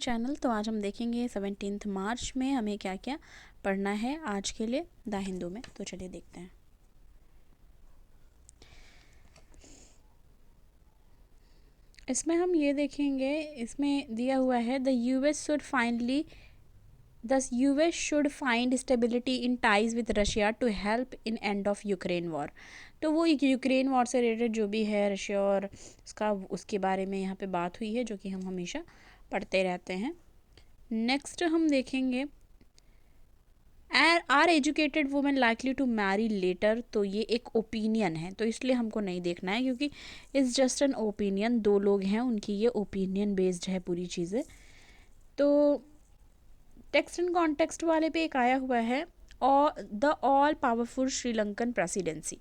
Channel. तो आज हम देखेंगे 17 मार्च में हमें क्या क्या पढ़ना है आज के लिए द हिंदू में। तो चलिए देखते हैं। इसमें हम ये देखेंगे, इसमें दिया हुआ है the US should find stability in ties with Russia to help in end of Ukraine war। तो वो यूक्रेन वॉर से रिलेटेड जो भी है रशिया और उसके बारे में यहाँ पे बात हुई है, जो कि हम हमेशा पढ़ते रहते हैं। नेक्स्ट हम देखेंगे are educated women likely to marry later. तो ये एक ओपिनियन है, तो इसलिए हमको नहीं देखना है, क्योंकि इट्स जस्ट एन ओपिनियन। दो लोग हैं, उनकी ये ओपिनियन बेस्ड है पूरी चीज़ें। तो टेक्स्ट एंड कॉन्टेक्स्ट वाले पे एक आया हुआ है और the all powerful Sri Lankan presidency.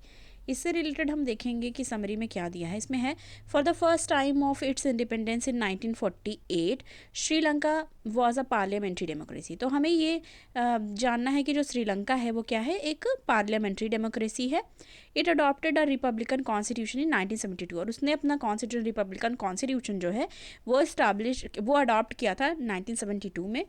इससे रिलेटेड हम देखेंगे कि समरी में क्या दिया है। इसमें है for the first time of its independence in 1948 Sri Lanka was a parliamentary democracy. तो हमें ये जानना है कि जो श्रीलंका है वो क्या है, एक पार्लियामेंट्री डेमोक्रेसी है। It adopted a Republican constitution in 1972 और उसने अपना कॉन्स्टिट्यूशन रिपब्लिकन कॉन्स्टिट्यूशन जो है वो अडॉप्ट किया था 1972 में।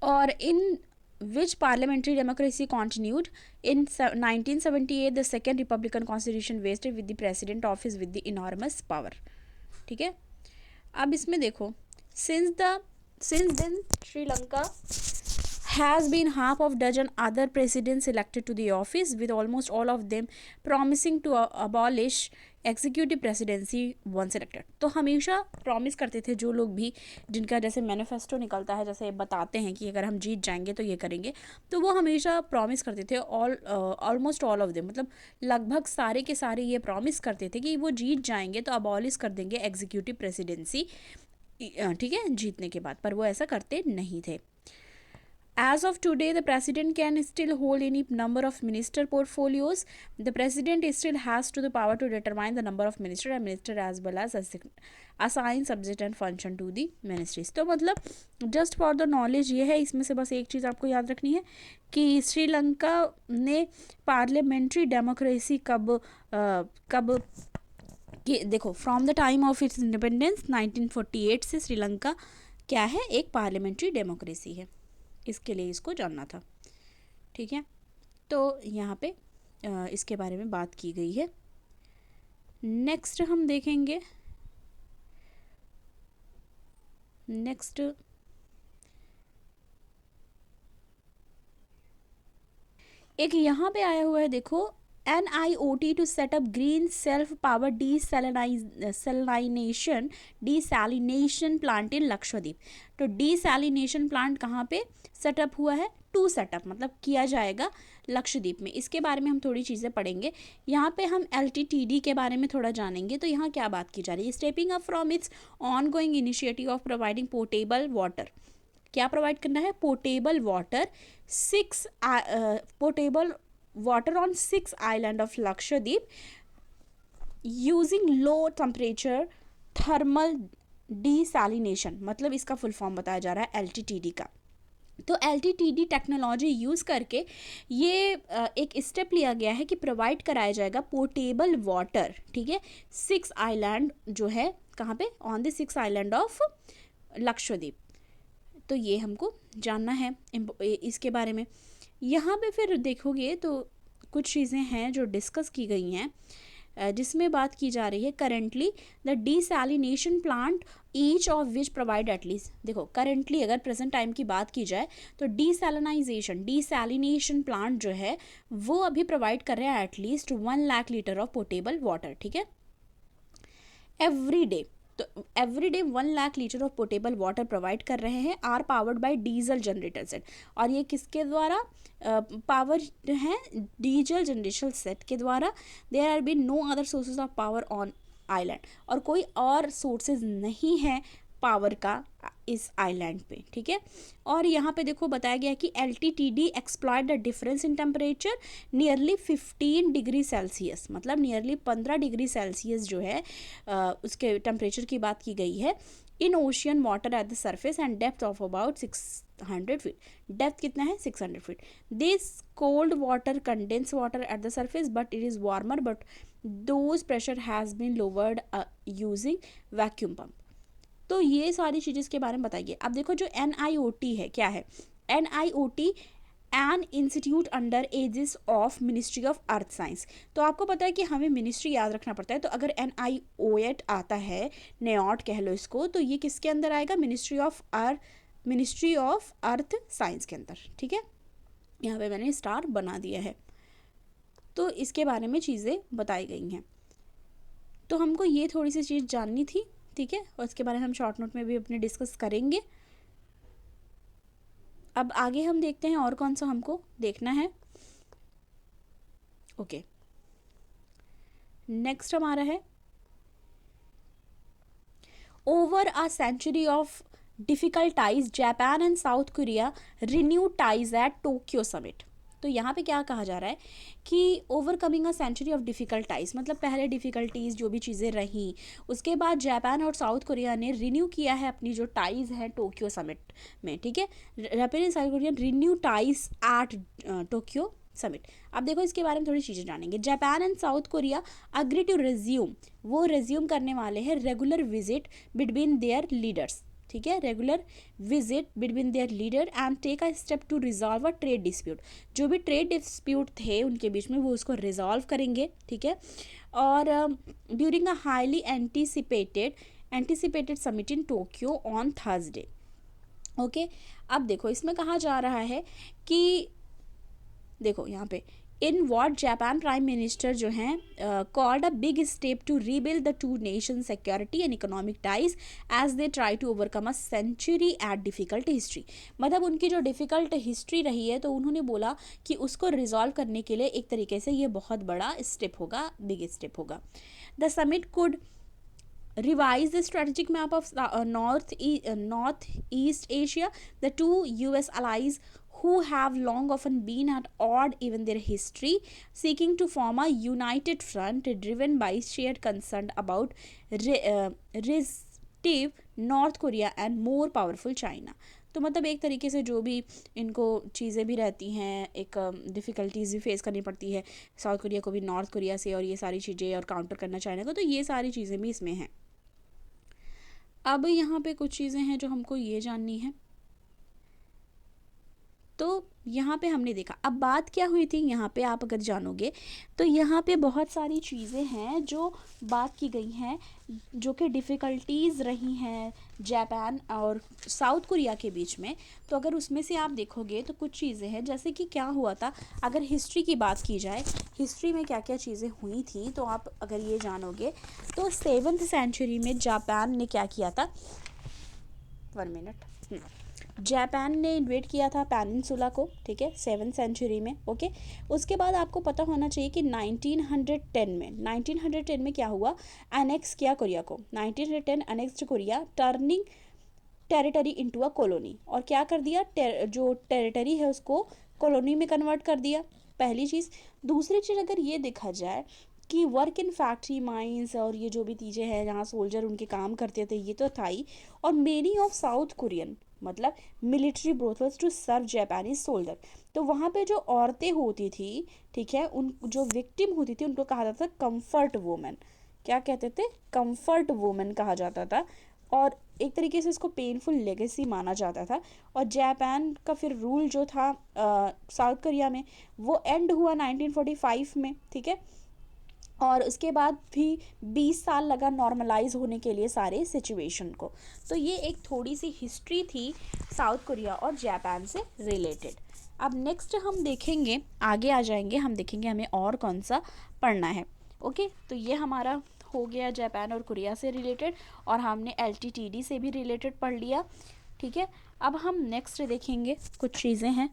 और इन which parliamentary democracy continued in 1978 the second republican constitution vested with the president office with the enormous power। ठीक है, अब इसमें देखो since then Sri Lanka has been half of dozen other presidents elected to the office with almost all of them promising to abolish executive presidency once elected. तो हमेशा promise करते थे जो लोग भी, जिनका जैसे मैनिफेस्टो निकलता है, जैसे बताते हैं कि अगर हम जीत जाएंगे तो ये करेंगे, तो वो हमेशा प्रॉमिस करते थे। ऑलमोस्ट ऑल ऑफ देम, मतलब लगभग सारे के सारे ये प्रॉमिस करते थे कि वो जीत जाएंगे तो अबॉलिश कर देंगे एग्जीक्यूटिव प्रेसिडेंसी, ठीक है, जीतने के बाद। पर वो ऐसा करते नहीं थे। As of today, the president can still hold any number of minister portfolios. The president still has to the power to determine the number of minister and minister as well as assign subject and function to the ministries। तो मतलब just for the knowledge ये है, इसमें से बस एक चीज़ आपको याद रखनी है कि श्रीलंका ने पार्लियामेंट्री डेमोक्रेसी कब देखो, from the time of its independence 1948 से श्रीलंका क्या है, एक पार्लियामेंट्री डेमोक्रेसी है। इसके लिए इसको जानना था, ठीक है। तो यहाँ पे इसके बारे में बात की गई है। नेक्स्ट हम देखेंगे, नेक्स्ट एक यहाँ पे आया हुआ है, देखो NIOT to set up green self-power desalination plant in Lakshadweep. तो desalination plant कहाँ पे सेटअप हुआ है, टू सेटअप मतलब किया जाएगा लक्षद्वीप में। इसके बारे में हम थोड़ी चीज़ें पढ़ेंगे। यहाँ पे हम LTTD के बारे में थोड़ा जानेंगे। तो यहाँ क्या बात की जा रही है, stepping up from its on going initiative of providing portable water. क्या प्रोवाइड करना है, portable water, portable water on 6 island of Lakshadweep using low temperature thermal desalination। मतलब इसका फुल फॉर्म बताया जा रहा है LTTD का। तो LTTD टेक्नोलॉजी यूज़ करके ये एक स्टेप लिया गया है कि प्रोवाइड कराया जाएगा पोर्टेबल वाटर, ठीक है, 6 आइलैंड जो है कहाँ पे, on the 6 island of Lakshadweep. तो ये हमको जानना है इसके बारे में। यहाँ पे फिर देखोगे तो कुछ चीज़ें हैं जो डिस्कस की गई हैं, जिसमें बात की जा रही है currently the desalination plant each of which provide at least. देखो करेंटली अगर प्रेजेंट टाइम की बात की जाए तो डिसैलिनेशन प्लांट जो है वो अभी प्रोवाइड कर रहे हैं at least 1 lakh litre of portable water, ठीक है, एवरी डे। तो every day 1 lakh litre of portable water provide कर रहे हैं, are powered by diesel generator set. और ये किसके द्वारा पावर है, डीजल जनरेशन सेट के द्वारा। There are been no other sources of power on island, और कोई और सोर्सेज नहीं है पावर का इस आइलैंड पे, ठीक है। और यहाँ पे देखो बताया गया है कि LTTD exploit the difference in temperature nearly 15 degree Celsius, मतलब नियरली 15 डिग्री सेल्सियस जो है उसके टेम्परेचर की बात की गई है in ocean water at the surface and depth of about 600 feet. Depth कितना है, 600 feet. This cold water condense water at the surface but it is warmer, but those pressure has been lowered using vacuum pump. तो ये सारी चीज़ें इसके बारे में बताइए। अब देखो जो NIOT है, क्या है NIOT? An institute under aegis of ministry of earth science. तो आपको पता है कि हमें मिनिस्ट्री याद रखना पड़ता है, तो अगर NIOT आता है, नेॉट कह लो इसको, तो ये किसके अंदर आएगा? मिनिस्ट्री ऑफ अर्थ साइंस के अंदर। ठीक है, यहाँ पे मैंने स्टार बना दिया है। तो इसके बारे में चीज़ें बताई गई हैं। तो हमको ये थोड़ी सी चीज़ जाननी थी, ठीक है, और इसके बारे में हम शॉर्ट नोट में भी अपने डिस्कस करेंगे। अब आगे हम देखते हैं और कौन सा हमको देखना है। ओके, नेक्स्ट हमारा है over a century of difficult ties Japan and South Korea renew ties at Tokyo summit. तो यहाँ पे क्या कहा जा रहा है कि overcoming a century of difficult ties, मतलब पहले डिफिकल्टीज जो भी चीज़ें रहीं, उसके बाद जापान और साउथ कोरिया ने रिन्यू किया है अपनी जो टाइज है टोक्यो समिट में। ठीक है, Japan and South Korea renew ties at Tokyo summit. अब देखो इसके बारे में थोड़ी चीज़ें जानेंगे। Japan and South Korea agree to resume, वो रिज्यूम करने वाले हैं regular visit between their leaders. ठीक है, regular visit between their leader and take a step to resolve a trade dispute. जो भी ट्रेड डिस्प्यूट थे उनके बीच में वो उसको रिजॉल्व करेंगे। ठीक है, और during a highly anticipated summit in Tokyo on Thursday. Okay, अब देखो इसमें कहा जा रहा है कि देखो यहाँ पे in what Japan prime minister जो हैं called a big step to rebuild the two nation security and economic ties as they try to overcome a century at difficult history. मतलब उनकी जो डिफिकल्ट हिस्ट्री रही है तो उन्होंने बोला कि उसको रिजॉल्व करने के लिए एक तरीके से ये बहुत बड़ा स्टेप होगा, बिग स्टेप होगा। The summit could revise the strategic map of Northeast Asia. The two US allies who have long often been at odds even their history, seeking to form a united front driven by shared concern about restive North Korea and more powerful China. तो मतलब एक तरीके से जो भी इनको चीज़ें भी रहती हैं, एक डिफ़िकल्टीज भी फेस करनी पड़ती है साउथ कोरिया को भी नॉर्थ कोरिया से, और ये सारी चीज़ें, और काउंटर करना चाइना को, तो ये सारी चीज़ें भी इसमें हैं। अब यहाँ पे कुछ चीज़ें हैं जो हमको ये जाननी है। तो यहाँ पे हमने देखा, अब बात क्या हुई थी यहाँ पे, आप अगर जानोगे तो यहाँ पे बहुत सारी चीज़ें हैं जो बात की गई हैं, जो कि डिफ़िकल्टीज़ रही हैं जापान और साउथ कोरिया के बीच में। तो अगर उसमें से आप देखोगे तो कुछ चीज़ें हैं, जैसे कि क्या हुआ था, अगर हिस्ट्री की बात की जाए, हिस्ट्री में क्या क्या चीज़ें हुई थी, तो आप अगर ये जानोगे तो 7th सेंचुरी में जापान ने क्या किया था, 1 मिनट, जापान ने इन्वेट किया था पेनिनसुला को। ठीक है, 7th सेंचुरी में। ओके, उसके बाद आपको पता होना चाहिए कि 1910 में क्या हुआ, एनेक्स किया कोरिया को। 1910 annexed Korea, turning territory into a colony, और क्या कर दिया, जो टेरिटरी है उसको कॉलोनी में कन्वर्ट कर दिया, पहली चीज़। दूसरी चीज़ अगर ये देखा जाए कि वर्क इन फैक्ट्री माइंस और ये जो भी चीज़ें हैं जहाँ सोल्जर उनके काम करते थे, ये तो था ही। और मेनी ऑफ साउथ कोरियन, मतलब military brothels to serve Japanese soldier. तो वहाँ पे जो औरतें होती थी, ठीक है, उन जो विक्टिम होती थी उनको कहा जाता था कंफर्ट वुमेन। क्या कहते थे, कंफर्ट वुमेन कहा जाता था। और एक तरीके से इसको पेनफुल लेगेसी माना जाता था। और जापान का फिर रूल जो था साउथ कोरिया में, वो एंड हुआ 1945 में। ठीक है, और उसके बाद भी 20 साल लगा नॉर्मलाइज होने के लिए सारे सिचुएशन को। तो ये एक थोड़ी सी हिस्ट्री थी साउथ कोरिया और जापान से रिलेटेड। अब नेक्स्ट हम देखेंगे, आगे आ जाएंगे, हम देखेंगे हमें और कौन सा पढ़ना है। ओके, तो ये हमारा हो गया जापान और कोरिया से रिलेटेड, और हमने LTTD से भी रिलेटेड पढ़ लिया। ठीक है, अब हम नेक्स्ट देखेंगे, कुछ चीज़ें हैं।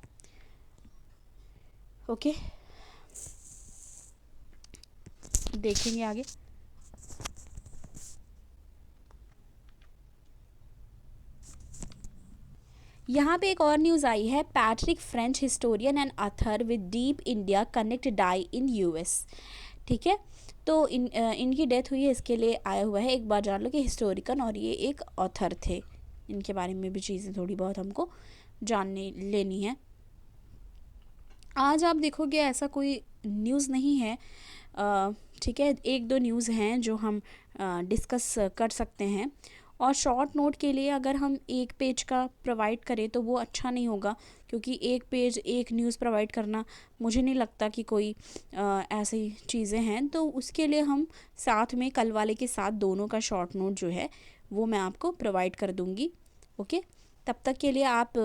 ओके, देखेंगे आगे। यहाँ पे एक और न्यूज़ आई है, Patrick French historian and author with deep India connect die in US। ठीक है, तो इनकी डेथ हुई है, इसके लिए आया हुआ है। एक बार जान लो कि हिस्टोरिकन और ये एक ऑथर थे, इनके बारे में भी चीज़ें थोड़ी बहुत हमको जानने लेनी है। आज आप देखोगे ऐसा कोई न्यूज़ नहीं है। ठीक है, एक दो न्यूज़ हैं जो हम डिस्कस कर सकते हैं। और शॉर्ट नोट के लिए अगर हम एक पेज का प्रोवाइड करें तो वो अच्छा नहीं होगा, क्योंकि एक पेज एक न्यूज़ प्रोवाइड करना मुझे नहीं लगता कि कोई ऐसी चीज़ें हैं। तो उसके लिए हम साथ में कल वाले के साथ दोनों का शॉर्ट नोट जो है वो मैं आपको प्रोवाइड कर दूँगी। ओके, तब तक के लिए आप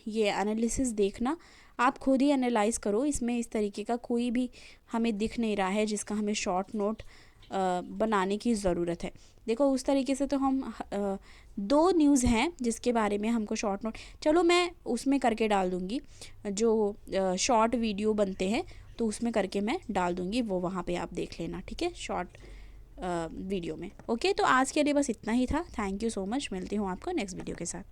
ये एनालिसिस देखना, आप खुद ही एनालाइज़ करो। इसमें इस तरीके का कोई भी हमें दिख नहीं रहा है जिसका हमें शॉर्ट नोट बनाने की ज़रूरत है। देखो उस तरीके से तो हम दो न्यूज़ हैं जिसके बारे में हमको शॉर्ट नोट, चलो मैं उसमें करके डाल दूँगी, जो शॉर्ट वीडियो बनते हैं तो उसमें करके मैं डाल दूँगी, वो वहाँ पे आप देख लेना, ठीक है, शॉर्ट वीडियो में। ओके, तो आज के लिए बस इतना ही था। थैंक यू सो मच, मिलती हूँ आपको नेक्स्ट वीडियो के साथ।